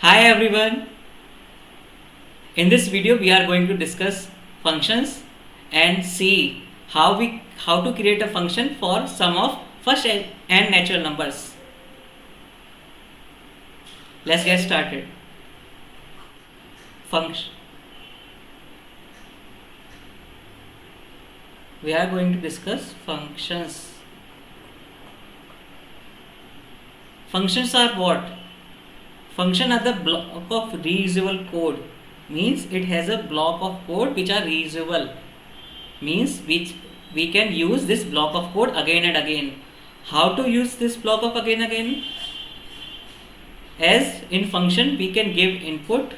Hi everyone. In this video we are going to discuss functions and see how to create a function for sum of first and natural numbers. Let's get started. Function. We are going to discuss functions. Functions are what? Function are the block of reusable code. Means it has a block of code which are reusable. Means which we can use this block of code again and again. How to use this block of again and again? As in function we can give input,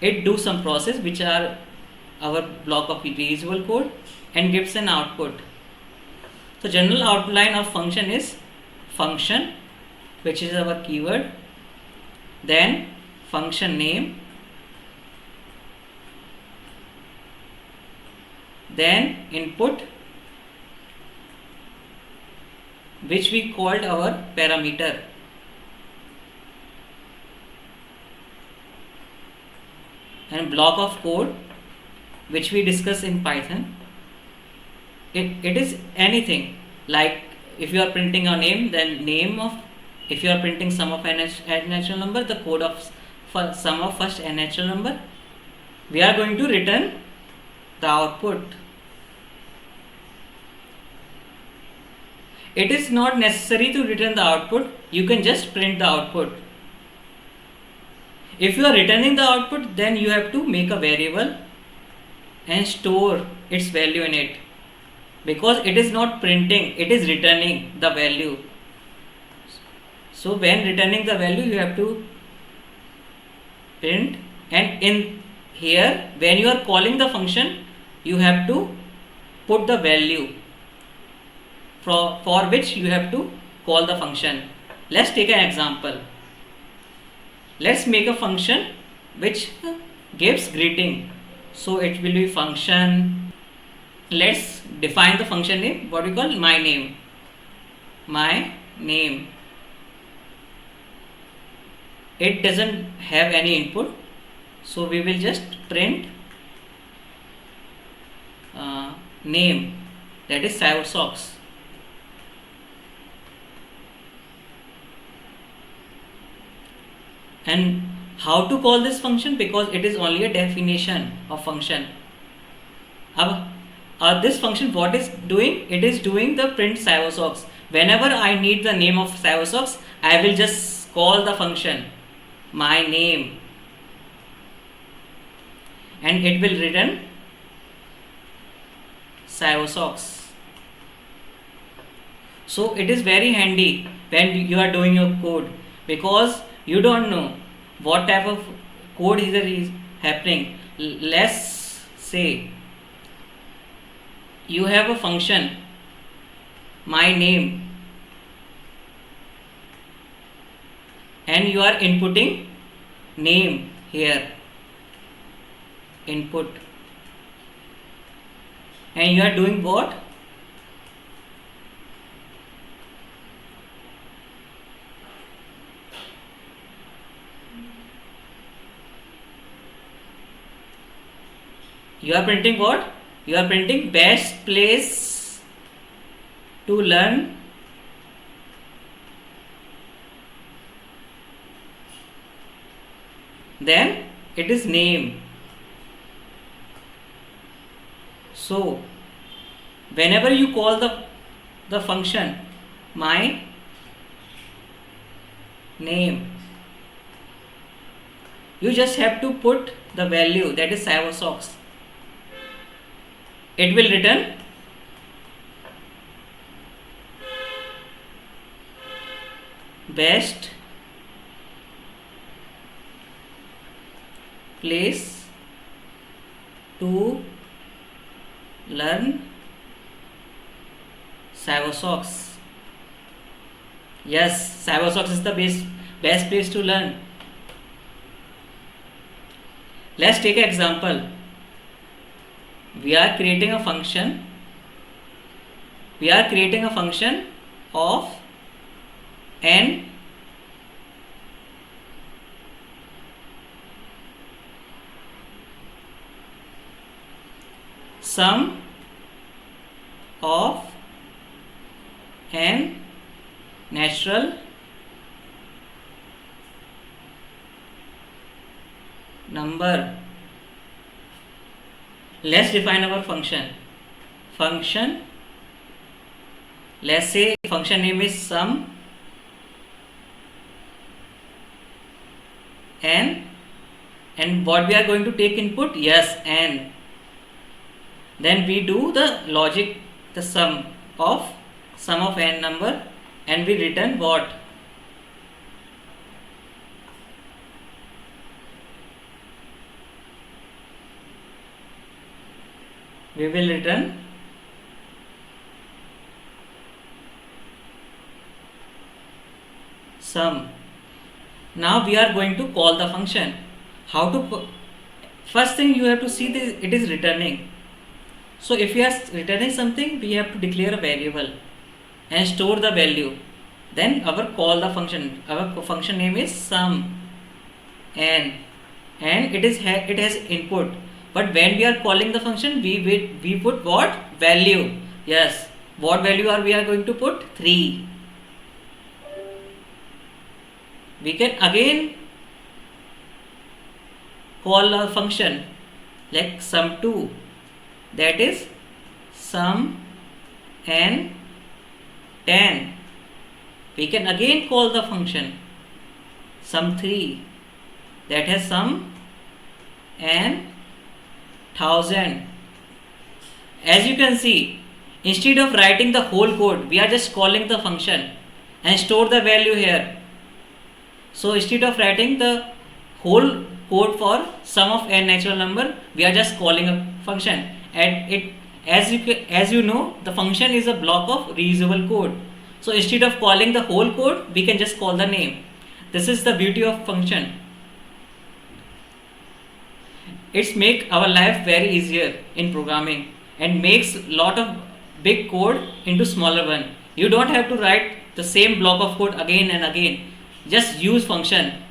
it do some process which are our block of reusable code and gives an output. So general outline of function is function, which is our keyword, then function name, then input, which we called our parameter, and block of code which we discuss in Python. It is anything, like if you are printing a name, then name of, if you are printing sum of n natural number, the code of sum of first n natural number. We are going to return the output. It is not necessary to return the output, you can just print the output. If you are returning the output, then you have to make a variable and store its value in it, because it is not printing, it is returning the value. So when returning the value you have to print, and in here when you are calling the function you have to put the value for which you have to call the function. Let's take an example. Let's make a function which gives greeting. So it will be function. Let's define the function name, what we call my name. My name. It doesn't have any input, so we will just print name, that is Cybersocks. And how to call this function, because it is only a definition of function. This function what is doing? It is doing the print Cybersocks. Whenever I need the name of Cybersocks, I will just call the function my name and it will return Cybersocks. So it is very handy when you are doing your code, because you don't know what type of code is happening. Let's say you have a function my name and you are inputting name here, input, and you are doing what? You are printing what? You are printing best place to learn then it is name. So whenever you call the function my name, you just have to put the value, that is Cybersocks. It will return best place to learn Cybersocks. Yes, Cybersocks is the best place to learn. Let's take an example. We are creating a function of n sum of n natural number. Let's define our function. Let's say function name is sum n, and what we are going to take input? Yes, n. Then we do the logic, the sum of n number, and we return what? We will return sum. Now we are going to call the function. How to? First thing you have to see this, it is returning. So if we are returning something, we have to declare a variable and store the value. Then call the function. Our function name is sum n, and it has input. But when we are calling the function, we put what? Value. Yes. What value we are going to put? 3. We can again call a function like sum2, that is sum n 10. We can again call the function sum3, that has sum n 1000. As you can see, instead of writing the whole code, we are just calling the function and store the value here. So instead of writing the whole code for sum of n natural number, we are just calling a function, and it, as you know, the function is a block of reusable code. So instead of calling the whole code, we can just call the name. This is the beauty of function. It's make our life very easier in programming and makes lot of big code into smaller one. You don't have to write the same block of code again and again. Just use function